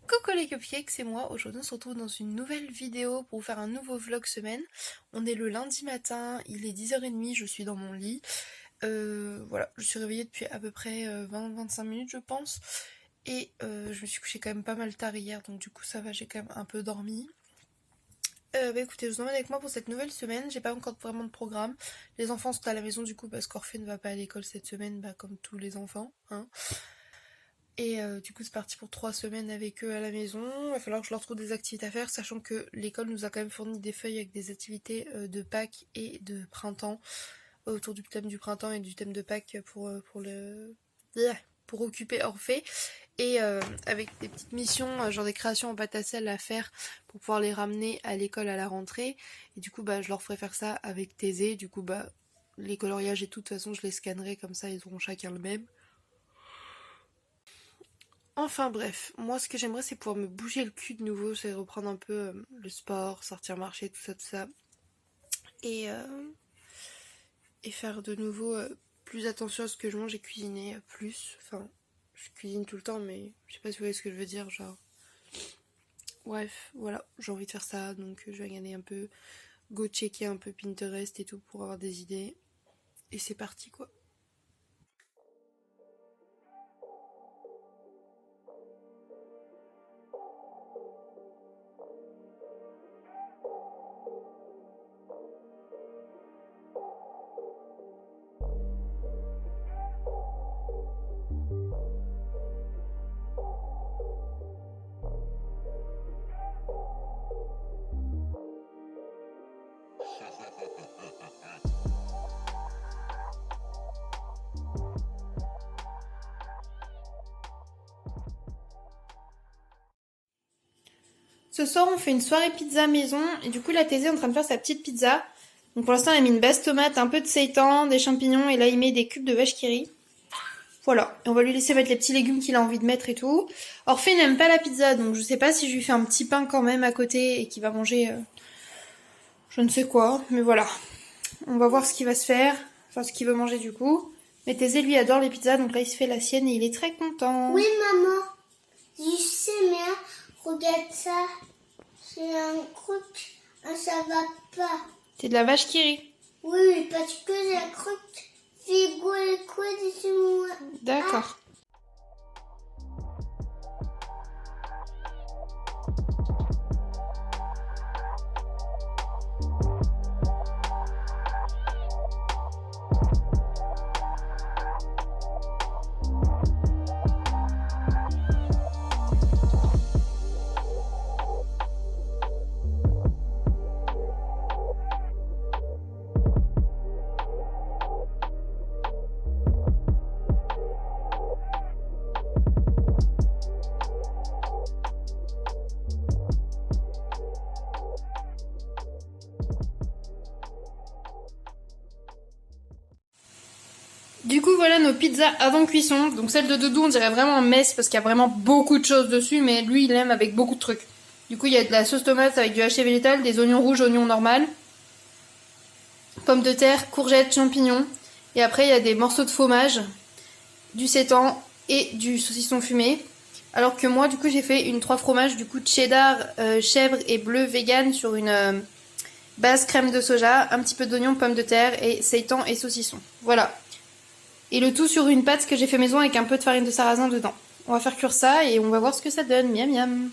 Coucou les cupcakes, c'est moi. Aujourd'hui on se retrouve dans une nouvelle vidéo pour vous faire un nouveau vlog semaine. On est le lundi matin, il est 10h30, je suis dans mon lit. Voilà, je suis réveillée depuis à peu près 20-25 minutes je pense. Et je me suis couchée quand même pas mal tard hier, donc du coup ça va, j'ai quand même un peu dormi. Écoutez, je vous emmène avec moi pour cette nouvelle semaine. J'ai pas encore vraiment de programme. Les enfants sont à la maison du coup parce qu'Orphée ne va pas à l'école cette semaine, comme tous les enfants, hein. Et du coup c'est parti pour 3 semaines avec eux à la maison. Il va falloir que je leur trouve des activités à faire, sachant que l'école nous a quand même fourni des feuilles avec des activités de Pâques et de printemps, autour du thème du printemps et du thème de Pâques pour occuper Orphée. Et avec des petites missions, genre des créations en pâte à sel à faire pour pouvoir les ramener à l'école à la rentrée. Et du coup je leur ferai faire ça avec Thésée. Du coup les coloriages et tout, de toute façon je les scannerai, comme ça ils auront chacun le même. Enfin bref, moi ce que j'aimerais c'est pouvoir me bouger le cul de nouveau, c'est reprendre un peu le sport, sortir marcher, tout ça. Et, euh, et faire de nouveau plus attention à ce que je mange et cuisiner plus. Enfin, je cuisine tout le temps mais je sais pas si vous voyez ce que je veux dire, genre... Bref, voilà, j'ai envie de faire ça, donc je vais regarder un peu, go checker un peu Pinterest et tout pour avoir des idées. Et c'est parti quoi. Ce soir, on fait une soirée pizza maison et du coup, la Thésée est en train de faire sa petite pizza. Donc pour l'instant, elle a mis une base tomate, un peu de seitan, des champignons et là, il met des cubes de vache qui rit. Voilà, et on va lui laisser mettre les petits légumes qu'il a envie de mettre et tout. Orphée n'aime pas la pizza, donc je sais pas si je lui fais un petit pain quand même à côté et qu'il va manger je ne sais quoi, mais voilà. On va voir ce qu'il va se faire, enfin ce qu'il veut manger du coup. Mais Thésée, lui, adore les pizzas, donc là, il se fait la sienne et il est très content. Oui, maman, je sais bien, regarde ça. C'est un croûte, ça va pas. C'est de la vache qui rit. Oui, parce que la croûte, c'est quoi c'est moi. D'accord. Du coup voilà nos pizzas avant cuisson. Donc celle de Doudou on dirait vraiment un mess parce qu'il y a vraiment beaucoup de choses dessus, mais lui il aime avec beaucoup de trucs. Du coup il y a de la sauce tomate avec du haché végétal, des oignons rouges, oignons normal, pommes de terre, courgettes, champignons. Et après il y a des morceaux de fromage, du seitan et du saucisson fumé. Alors que moi du coup j'ai fait une 3 fromages du coup cheddar, chèvre et bleu vegan sur une base crème de soja, un petit peu d'oignon, pommes de terre et seitan et saucisson. Voilà. Et le tout sur une pâte que j'ai fait maison avec un peu de farine de sarrasin dedans. On va faire cuire ça et on va voir ce que ça donne. Miam miam.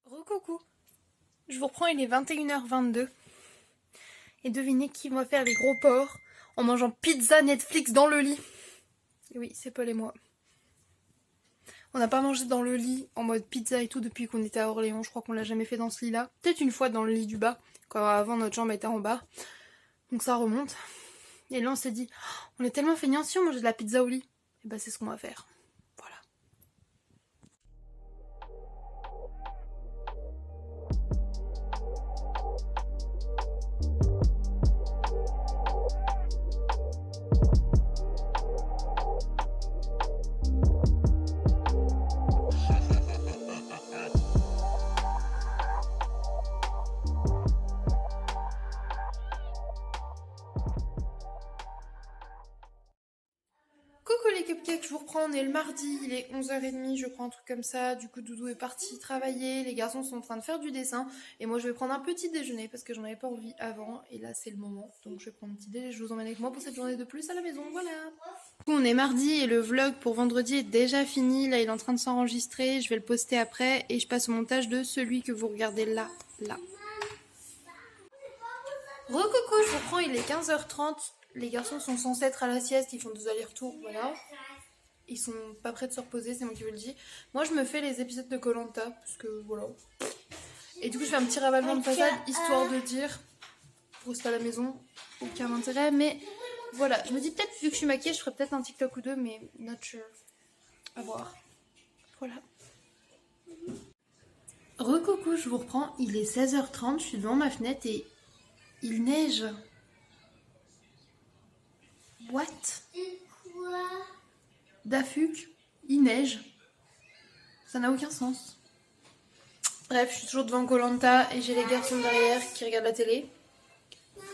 Recoucou. Je vous reprends, il est 21h22. Et devinez qui va faire les gros porcs en mangeant pizza Netflix dans le lit. Et oui, c'est Paul et moi. On n'a pas mangé dans le lit en mode pizza et tout depuis qu'on était à Orléans. Je crois qu'on l'a jamais fait dans ce lit-là. Peut-être une fois dans le lit du bas, quand avant notre chambre était en bas. Donc ça remonte. Et là on s'est dit, on est tellement feignants, si on mangeait de la pizza au lit. Et bah c'est ce qu'on va faire. Voilà. cupcakes, je vous reprends, on est le mardi, il est 11h30 je crois, un truc comme ça. Du coup Doudou est parti travailler, les garçons sont en train de faire du dessin. Et moi je vais prendre un petit déjeuner parce que j'en avais pas envie avant. Et là c'est le moment, donc je vais prendre un petit déjeuner, je vous emmène avec moi pour cette journée de plus à la maison, voilà. Du coup on est mardi et le vlog pour vendredi est déjà fini. Là il est en train de s'enregistrer, je vais le poster après. Et je passe au montage de celui que vous regardez là. Recoucou, je vous reprends, il est 15h30. Les garçons sont censés être à la sieste, ils font des allers-retours, voilà. Ils sont pas prêts de se reposer, c'est moi qui vous le dis. Moi je me fais les épisodes de koh parce que voilà. Et du coup je fais un petit ravalement de façade, histoire de dire, pour rester à la maison, aucun intérêt. Mais voilà, je me dis peut-être, vu que je suis maquillée, je ferai peut-être un TikTok ou deux, mais not sure. À voir. Voilà. Recoucou, je vous reprends, il est 16h30, je suis devant ma fenêtre et il neige. What? Quoi? Dafuk, il neige. Ça n'a aucun sens. Bref, je suis toujours devant koh et j'ai les garçons derrière qui regardent la télé.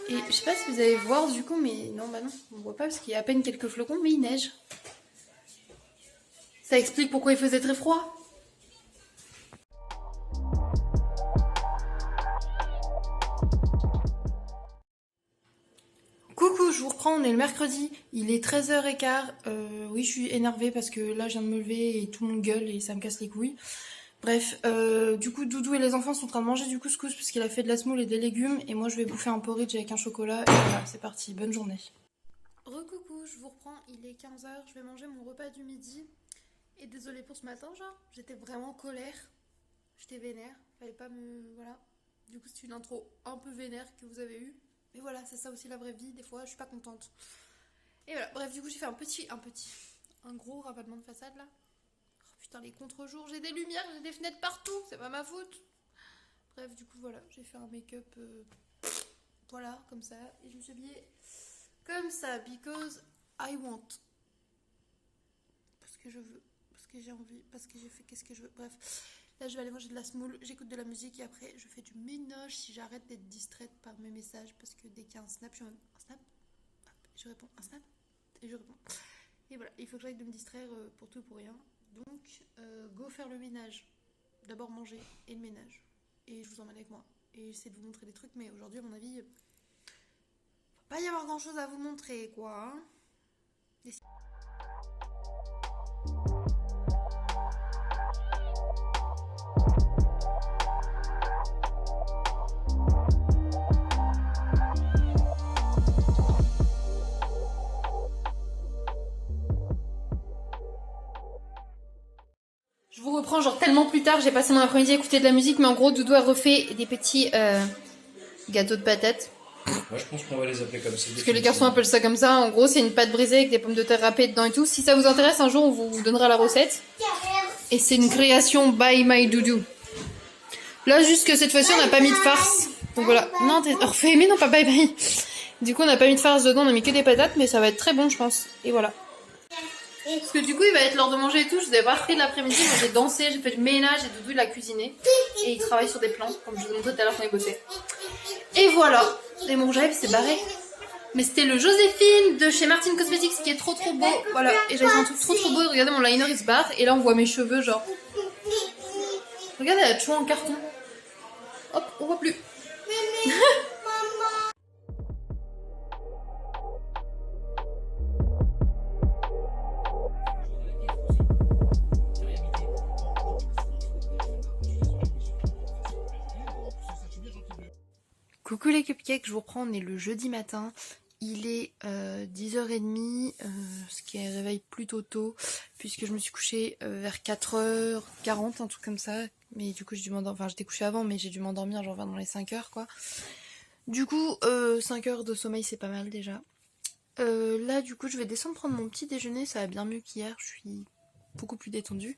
Et je sais pas si vous allez voir du coup, mais non, bah non, on voit pas parce qu'il y a à peine quelques flocons, mais il neige. Ça explique pourquoi il faisait très froid. Coucou, je vous reprends, on est le mercredi, il est 13h15. Oui, je suis énervée parce que là, je viens de me lever et tout le monde gueule et ça me casse les couilles. Bref, du coup, Doudou et les enfants sont en train de manger du couscous parce qu'il a fait de la semoule et des légumes. Et moi, je vais bouffer un porridge avec un chocolat. Et voilà, c'est parti, bonne journée. Recoucou, je vous reprends, il est 15h, je vais manger mon repas du midi. Et désolée pour ce matin, genre, j'étais vraiment en colère. J'étais vénère, fallait pas me... Voilà. Du coup, c'est une intro un peu vénère que vous avez eue. Mais voilà, c'est ça aussi la vraie vie, des fois, je suis pas contente. Et voilà, bref, du coup, j'ai fait un gros ravalement de façade, là. Oh putain, les contre-jours, j'ai des lumières, j'ai des fenêtres partout, c'est pas ma faute. Bref, du coup, voilà, j'ai fait un make-up, voilà, comme ça. Et je me suis habillée comme ça, because I want. Parce que je veux, parce que j'ai envie, parce que j'ai fait qu'est-ce que je veux. Bref, là, je vais aller manger de la semoule, j'écoute de la musique et après, je fais du ménage si j'arrête d'être distraite par mes messages. Parce que dès qu'il y a un snap, je suis en mode, un snap, hop, je réponds, un snap, et je réponds. Et voilà, il faut que j'aille de me distraire pour tout et pour rien. Donc, go faire le ménage. D'abord manger et le ménage. Et je vous emmène avec moi. Et j'essaie de vous montrer des trucs, mais aujourd'hui, à mon avis, va pas y avoir grand chose à vous montrer, quoi. Hein. Je vous reprends genre tellement plus tard, j'ai passé mon après-midi à écouter de la musique, mais en gros Doudou a refait des petits gâteaux de patates. Moi, je pense qu'on va les appeler comme ça. Parce que les garçons appellent ça comme ça. En gros, c'est une pâte brisée avec des pommes de terre râpées dedans et tout. Si ça vous intéresse, un jour, on vous donnera la recette. Et c'est une création by my Doudou. Là, juste que cette fois-ci, on n'a pas mis de farce. Donc voilà. Non, t'es refait, mais non, pas bye bye. Du coup, on n'a pas mis de farce dedans, on a mis que des patates, mais ça va être très bon, je pense. Et voilà. Parce que du coup, il va être l'heure de manger et tout. Je n'avais pas fait de l'après-midi, moi j'ai dansé, j'ai fait du ménage et Doudou il a cuisiné. Et il travaille sur des plans, comme je vous ai montré tout à l'heure quand il bossait. Et voilà. Et mon rêve s'est barré. Mais c'était le Joséphine de chez Martin Cosmetics qui est trop beau. Voilà. Et j'avais fait un truc trop beau. Regardez, mon liner il se barre. Et là, on voit mes cheveux, genre. Regardez, elle a toujours en carton. Hop, on voit plus. Coucou les cupcakes, je vous reprends, on est le jeudi matin, il est 10h30, ce qui est réveil plutôt tôt, puisque je me suis couchée vers 4h40, un truc comme ça, mais du coup j'ai dû m'endormir, enfin j'étais couchée avant, mais j'ai dû m'endormir genre dans les 5h quoi. Du coup 5 heures de sommeil c'est pas mal déjà. Là du coup je vais descendre prendre mon petit déjeuner, ça va bien mieux qu'hier, je suis beaucoup plus détendue.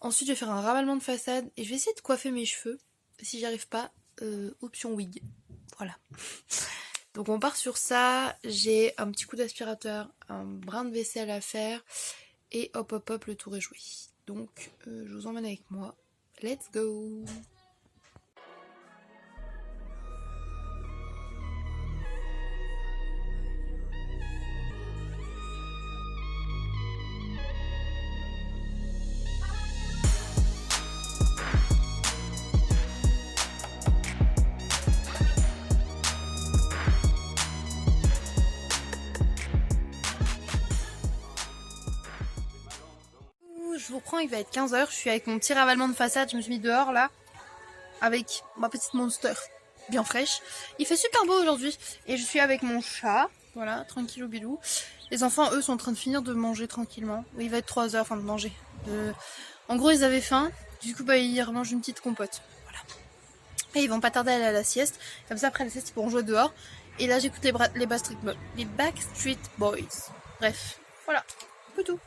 Ensuite je vais faire un ravalement de façade et je vais essayer de coiffer mes cheveux, si j'y arrive pas, option wig. Voilà. Donc on part sur ça. J'ai un petit coup d'aspirateur, un brin de vaisselle à faire. Et hop hop hop, le tour est joué. Donc je vous emmène avec moi. Let's go! je vous reprends, il va être 15h, je suis avec mon petit ravalement de façade, je me suis mis dehors là, avec ma petite Monster bien fraîche. Il fait super beau aujourd'hui et je suis avec mon chat, voilà, tranquillou bilou. Les enfants, eux, sont en train de finir de manger tranquillement. Oui, il va être 3h, enfin de manger. En gros, ils avaient faim, du coup, bah, ils remangent une petite compote. Voilà. Et ils vont pas tarder à aller à la sieste. Comme ça, après la sieste, ils pourront jouer dehors. Et là, j'écoute les Backstreet Boys. Bref, voilà, c'est tout.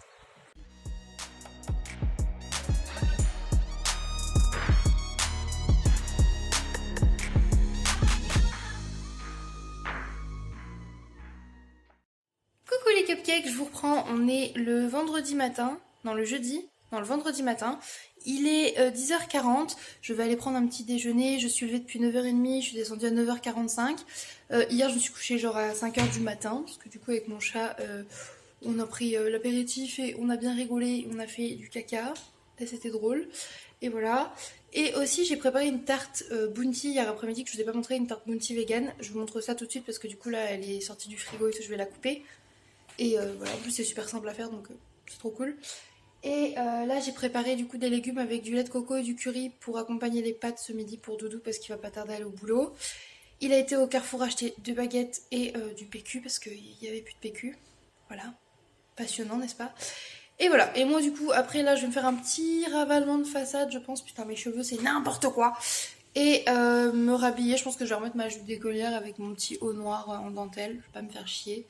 Coucou les cupcakes, je vous reprends. On est le vendredi matin, non le jeudi, non le vendredi matin. Il est 10h40, je vais aller prendre un petit déjeuner. Je suis levée depuis 9h30, je suis descendue à 9h45. Hier, je me suis couchée genre à 5h du matin, parce que du coup, avec mon chat, on a pris l'apéritif et on a bien rigolé. On a fait du caca, et c'était drôle. Et voilà. Et aussi, j'ai préparé une tarte Bounty hier après-midi que je vous ai pas montré, une tarte Bounty vegan. Je vous montre ça tout de suite parce que du coup, là, elle est sortie du frigo et tout, je vais la couper. Et voilà, en plus c'est super simple à faire donc c'est trop cool. Et là j'ai préparé du coup des légumes avec du lait de coco et du curry pour accompagner les pâtes ce midi pour Doudou parce qu'il va pas tarder à aller au boulot. Il a été au Carrefour acheter 2 baguettes et du PQ parce qu'il y avait plus de PQ. Voilà, passionnant n'est-ce pas? Et voilà, et moi du coup après là je vais me faire un petit ravalement de façade je pense. Putain mes cheveux c'est n'importe quoi. Et me rhabiller, je pense que je vais remettre ma jupe d'écolière avec mon petit haut noir en dentelle, je vais pas me faire chier.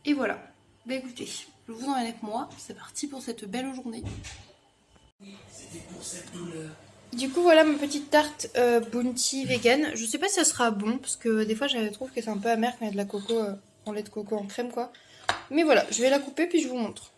Et voilà. Bah écoutez, je vous emmène avec moi. C'est parti pour cette belle journée. C'était pour cette douleur. Du coup, voilà ma petite tarte Bounty vegan. Je sais pas si ça sera bon parce que des fois, je trouve que c'est un peu amer quand il y a de la coco en lait de coco en crème quoi. Mais voilà, je vais la couper puis je vous montre.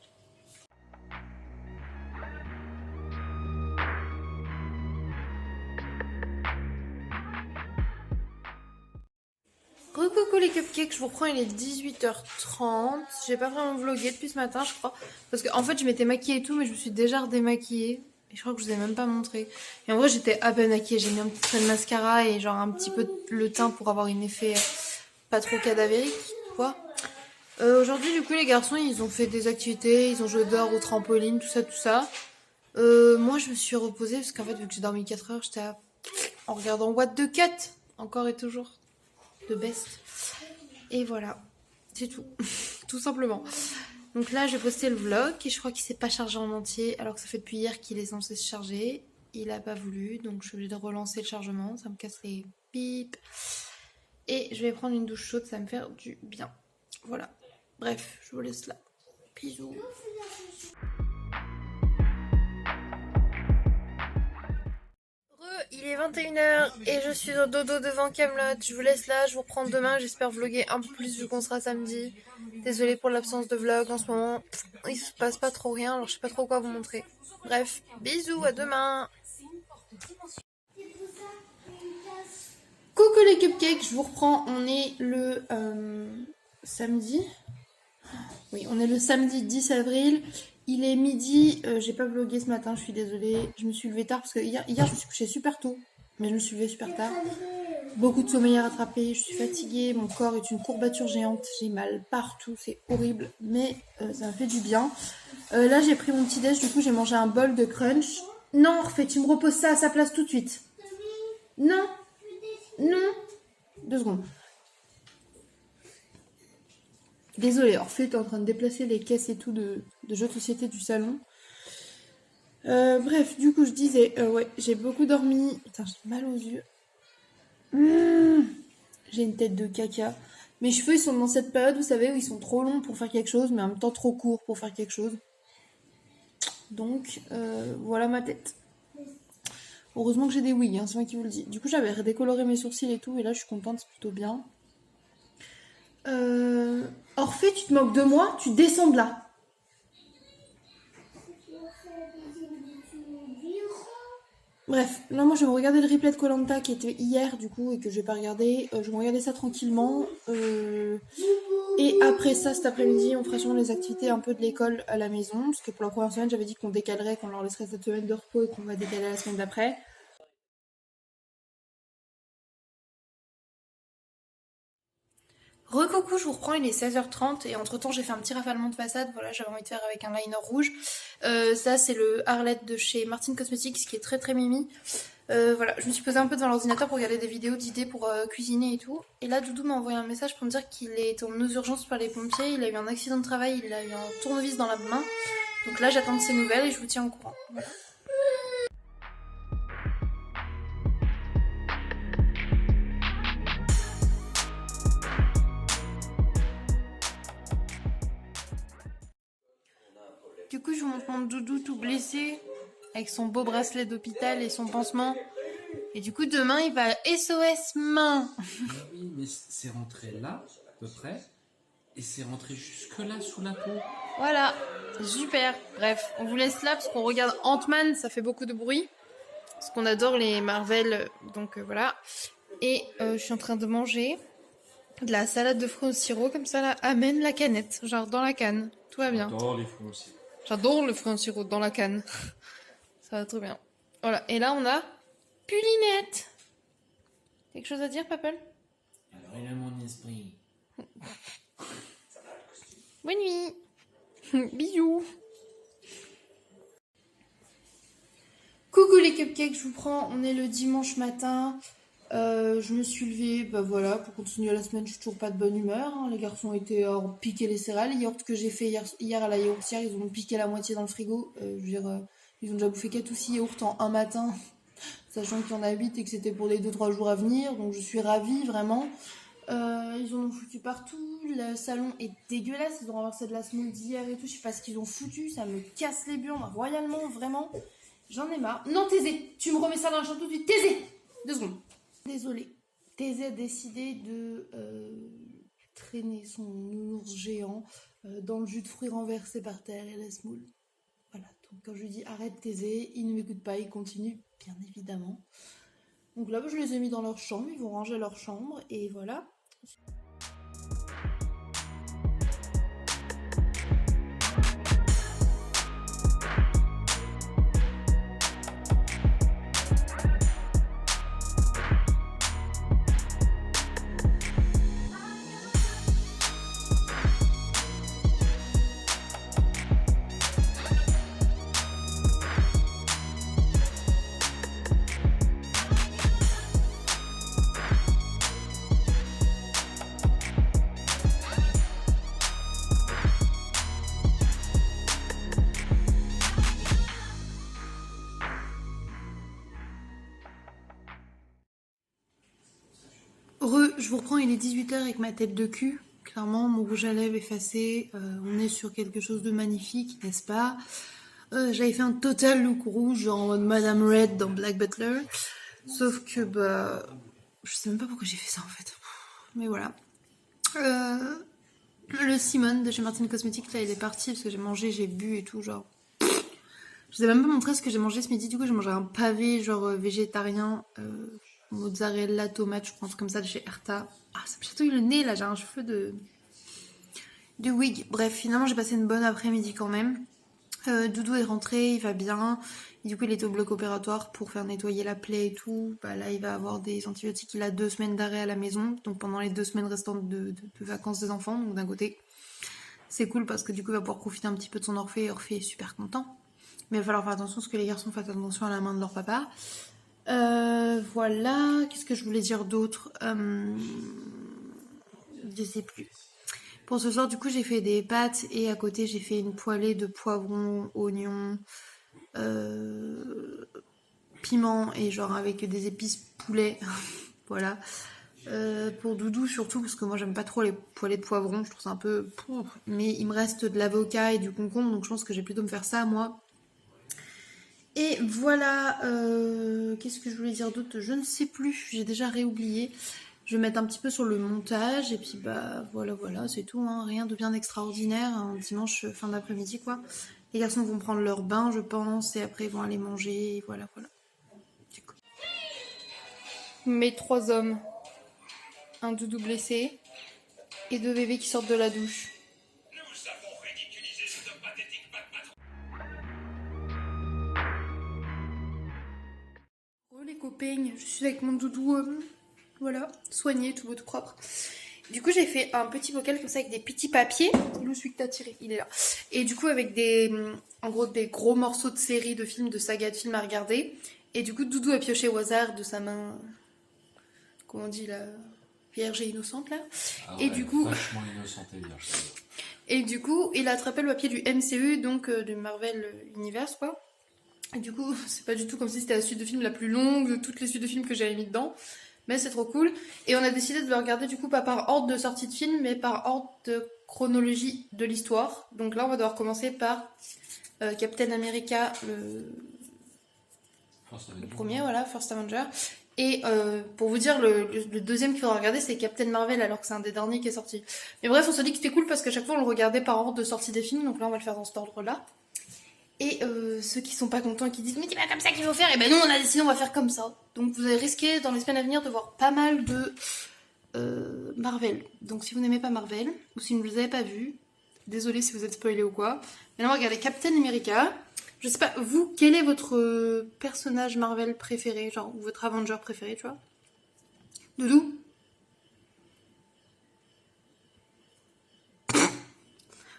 Coucou les cupcakes, je vous reprends, il est 18h30. J'ai pas vraiment vlogué depuis ce matin, je crois. Parce qu'en fait, je m'étais maquillée et tout, mais je me suis déjà redémaquillée. Et je crois que je vous ai même pas montré. Et en vrai, j'étais à peine maquillée. J'ai mis un petit trait de mascara et genre un petit peu le teint pour avoir un effet pas trop cadavérique, quoi. Aujourd'hui, du coup, les garçons, ils ont fait des activités. Ils ont joué dehors au trampoline, tout ça, tout ça. Moi, je me suis reposée parce qu'en fait, vu que j'ai dormi 4 heures, en regardant What the Cat, encore et toujours. De best. Et voilà, c'est tout, tout simplement. Donc là, j'ai posté le vlog et je crois qu'il s'est pas chargé en entier, alors que ça fait depuis hier qu'il est censé se charger. Il a pas voulu, donc je suis obligée de relancer le chargement, ça me casse les pipes. Et je vais prendre une douche chaude, ça va me faire du bien. Voilà. Bref, je vous laisse là. Bisous. Il est 21h et je suis au dodo devant Kaamelott. Je vous laisse là, je vous reprends demain. J'espère vlogger un peu plus vu qu'on sera samedi. Désolée pour l'absence de vlog en ce moment. Il se passe pas trop rien, alors je sais pas trop quoi vous montrer. Bref, bisous, à demain. Coucou les cupcakes, je vous reprends. On est le samedi. Oui, on est le samedi 10 avril. Il est midi, j'ai pas vlogué ce matin, je suis désolée. Je me suis levée tard parce que hier je me suis couchée super tôt. Mais je me suis levée super tard. Beaucoup de sommeil à rattraper, je suis fatiguée, mon corps est une courbature géante. J'ai mal partout, c'est horrible. Mais ça m'a fait du bien. Là j'ai pris mon petit déj, du coup j'ai mangé un bol de crunch. Non, Orphée, tu me reposes ça à sa place tout de suite. Non, non. 2 secondes. Désolée, Orphée était en train de déplacer les caisses et tout de jeux de société du salon. Bref, du coup, je disais, ouais, j'ai beaucoup dormi. Putain, j'ai mal aux yeux. J'ai une tête de caca. Mes cheveux, ils sont dans cette période, vous savez, où ils sont trop longs pour faire quelque chose, mais en même temps trop courts pour faire quelque chose. Donc, voilà ma tête. Heureusement que j'ai des wigs, hein, c'est moi qui vous le dis. Du coup, j'avais redécoloré mes sourcils et tout, et là, je suis contente, c'est plutôt bien. Orphée, tu te moques de moi, tu descends de là. Bref, là moi je vais me regarder le replay de koh qui était hier du coup et que je vais pas regarder. Je vais me regarder ça tranquillement. Et après ça, cet après-midi, on fera sûrement les activités un peu de l'école à la maison. Parce que pour la première semaine, j'avais dit qu'on décalerait, qu'on leur laisserait cette semaine de repos et qu'on va décaler la semaine d'après. Recoucou, je vous reprends, il est 16h30 et entre temps j'ai fait un petit rafalement de façade, voilà, j'avais envie de faire avec un liner rouge. Ça c'est le Arlette de chez Martin Cosmetics qui est très très mimi. Voilà, je me suis posée un peu devant l'ordinateur pour regarder des vidéos d'idées pour cuisiner et tout. Et là Doudou m'a envoyé un message pour me dire qu'il est en urgence par les pompiers, il a eu un accident de travail, il a eu un tournevis dans la main. Donc là j'attends de ses nouvelles et je vous tiens au courant. Voilà. Du coup, je vous montre mon Doudou tout blessé, avec son beau bracelet d'hôpital et son pansement. Et du coup, demain, il va SOS main. Oui, mais c'est rentré là, à peu près, et c'est rentré jusque là sous la peau. Voilà, super. Bref, on vous laisse là parce qu'on regarde Ant-Man, ça fait beaucoup de bruit. Parce qu'on adore les Marvel, donc voilà. Et je suis en train de manger de la salade de fruits au sirop, comme ça là, amène la canette, genre dans la canne. Tout va bien. J'adore les fruits aussi. J'adore le fruit en sirop dans la canne. Ça va trop bien. Voilà, et là on a Pulinette. Quelque chose à dire, Papel? Alors il a mon esprit. Bonne nuit. Bisous. Coucou les cupcakes, je vous prends. On est le dimanche matin. Je me suis levée, bah voilà, pour continuer la semaine, je suis toujours pas de bonne humeur. Hein. Les garçons étaient piquer les céréales. Les yaourts que j'ai fait hier à la yaourtière, ils ont piqué la moitié dans le frigo. Je veux dire, ils ont déjà bouffé 4 ou 6 yaourts en un matin, sachant qu'il y en a 8 et que c'était pour les 2-3 jours à venir. Donc je suis ravie, vraiment. Ils en ont foutu partout. Le salon est dégueulasse. Ils ont renversé de la smoothie hier et tout. Je sais pas ce qu'ils ont foutu. Ça me casse les burnes, royalement, vraiment. J'en ai marre. Non, Thésée, tu me remets ça dans la chambre tout de suite. Thésée, 2 secondes. Désolée. Thésée a décidé de traîner son nounours géant dans le jus de fruits renversé par terre et la semoule. Voilà, donc quand je lui dis arrête Thésée, il ne m'écoute pas, il continue, bien évidemment. Donc là, je les ai mis dans leur chambre, ils vont ranger leur chambre et voilà. Je vous reprends, il est 18h avec ma tête de cul. Clairement, mon rouge à lèvres effacé. On est sur quelque chose de magnifique, n'est-ce pas? J'avais fait un total look rouge, genre en mode Madame Red dans Black Butler. Sauf que, bah... je sais même pas pourquoi j'ai fait ça, en fait. Mais voilà. Le Simone de chez Martin Cosmetics, là, il est parti parce que j'ai mangé, j'ai bu et tout, genre... Je vous ai même pas montré ce que j'ai mangé ce midi. Du coup, j'ai mangé un pavé, genre végétarien... mozzarella, tomate, je pense comme ça de chez Erta. Ah, ça me chatouille le nez là, j'ai un cheveu de wig. Bref, finalement j'ai passé une bonne après-midi quand même. Doudou est rentré, il va bien. Et du coup il était au bloc opératoire pour faire nettoyer la plaie et tout. Bah là il va avoir des antibiotiques, il a 2 semaines d'arrêt à la maison. Donc pendant les 2 semaines restantes de vacances des enfants. Donc d'un côté c'est cool parce que du coup il va pouvoir profiter un petit peu de son Orphée. Et Orphée est super content. Mais il va falloir faire attention parce que les garçons fassent attention à la main de leur papa. Voilà, qu'est-ce que je voulais dire d'autre? Je sais plus. Pour ce soir, du coup, j'ai fait des pâtes et à côté, j'ai fait une poêlée de poivrons, oignons, piment et genre avec des épices poulet. Voilà. Pour Doudou surtout, parce que moi j'aime pas trop les poêlées de poivrons, je trouve ça un peu... Mais il me reste de l'avocat et du concombre, donc je pense que je vais plutôt me faire ça, moi. Et voilà, qu'est-ce que je voulais dire d'autre? Je ne sais plus, j'ai déjà réoublié. Je vais mettre un petit peu sur le montage et puis bah voilà, c'est tout, hein. Rien de bien extraordinaire, un dimanche fin d'après-midi quoi. Les garçons vont prendre leur bain je pense et après ils vont aller manger et voilà. C'est cool. Mes 3 hommes, un Doudou blessé et 2 bébés qui sortent de la douche. Les copains, je suis avec mon Doudou, voilà, soigné, tout beau, tout propre. Du coup, j'ai fait un petit bocal comme ça avec des petits papiers. Où celui que t'as tiré, il est là. Et du coup, avec en gros, des gros morceaux de séries, de films, de sagas de films à regarder. Et du coup, Doudou a pioché au hasard de sa main, comment on dit, la vierge et innocente, là. Ah Et ouais, du coup, vachement innocente et vierge. et du coup, il a attrapé le papier du MCU, donc du Marvel Universe, quoi. Et du coup, c'est pas du tout comme si c'était la suite de films la plus longue de toutes les suites de films que j'avais mis dedans. Mais c'est trop cool. Et on a décidé de le regarder du coup pas par ordre de sortie de film, mais par ordre de chronologie de l'histoire. Donc là, on va devoir commencer par Captain America, le premier, voilà, First Avenger. Et pour vous dire, le deuxième qu'il faudra regarder, c'est Captain Marvel, alors que c'est un des derniers qui est sorti. Mais bref, on se dit que c'était cool parce qu'à chaque fois, on le regardait par ordre de sortie des films. Donc là, on va le faire dans cet ordre-là. Et ceux qui sont pas contents et qui disent mais c'est pas comme ça qu'il faut faire, et ben nous on a décidé on va faire comme ça. Donc vous allez risquer dans les semaines à venir de voir pas mal de Marvel. Donc si vous n'aimez pas Marvel, ou si vous ne les avez pas vus, désolé si vous êtes spoilé ou quoi. Maintenant regardez Captain America. Je sais pas, vous, quel est votre personnage Marvel préféré, genre, ou votre Avenger préféré, tu vois? Doudou?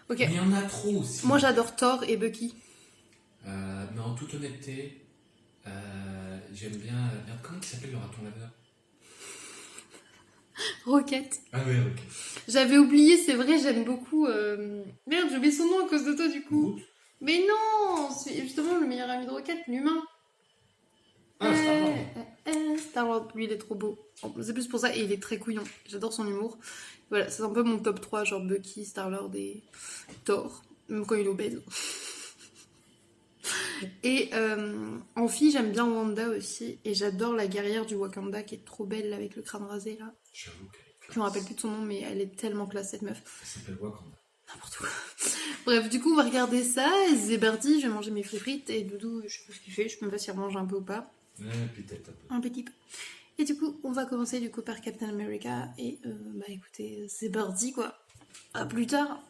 Ok. Mais il y en a trop aussi. Moi j'adore Thor et Bucky. Mais en toute honnêteté, j'aime bien. Merde, comment il s'appelle le raton laveur? Rocket. Ah ouais, ok. J'avais oublié, c'est vrai, j'aime beaucoup. Merde, j'ai oublié son nom à cause de toi du coup. Groot. Mais non, c'est justement le meilleur ami de Rocket, l'humain. Ah, Star-Lord. Star-Lord, lui il est trop beau. C'est plus pour ça, et il est très couillon. J'adore son humour. Voilà, c'est un peu mon top 3, genre Bucky, Star-Lord et Thor. Même quand il est obèse. Et en fille, j'aime bien Wanda aussi. Et j'adore la guerrière du Wakanda qui est trop belle là, avec le crâne rasé là. J'avoue qu'elle est classe. Je me rappelle plus de son nom, mais elle est tellement classe cette meuf. Elle s'appelle Wakanda. N'importe quoi. Bref, du coup, on va regarder ça. Zébardi, je vais manger mes frites. Et Doudou, je sais pas ce qu'il fait. Je sais même pas s'il mange un peu ou pas. Ouais, peut-être un peu. Un petit peu. Et du coup, on va commencer du coup par Captain America. Et bah écoutez, Zébardi quoi. À plus tard.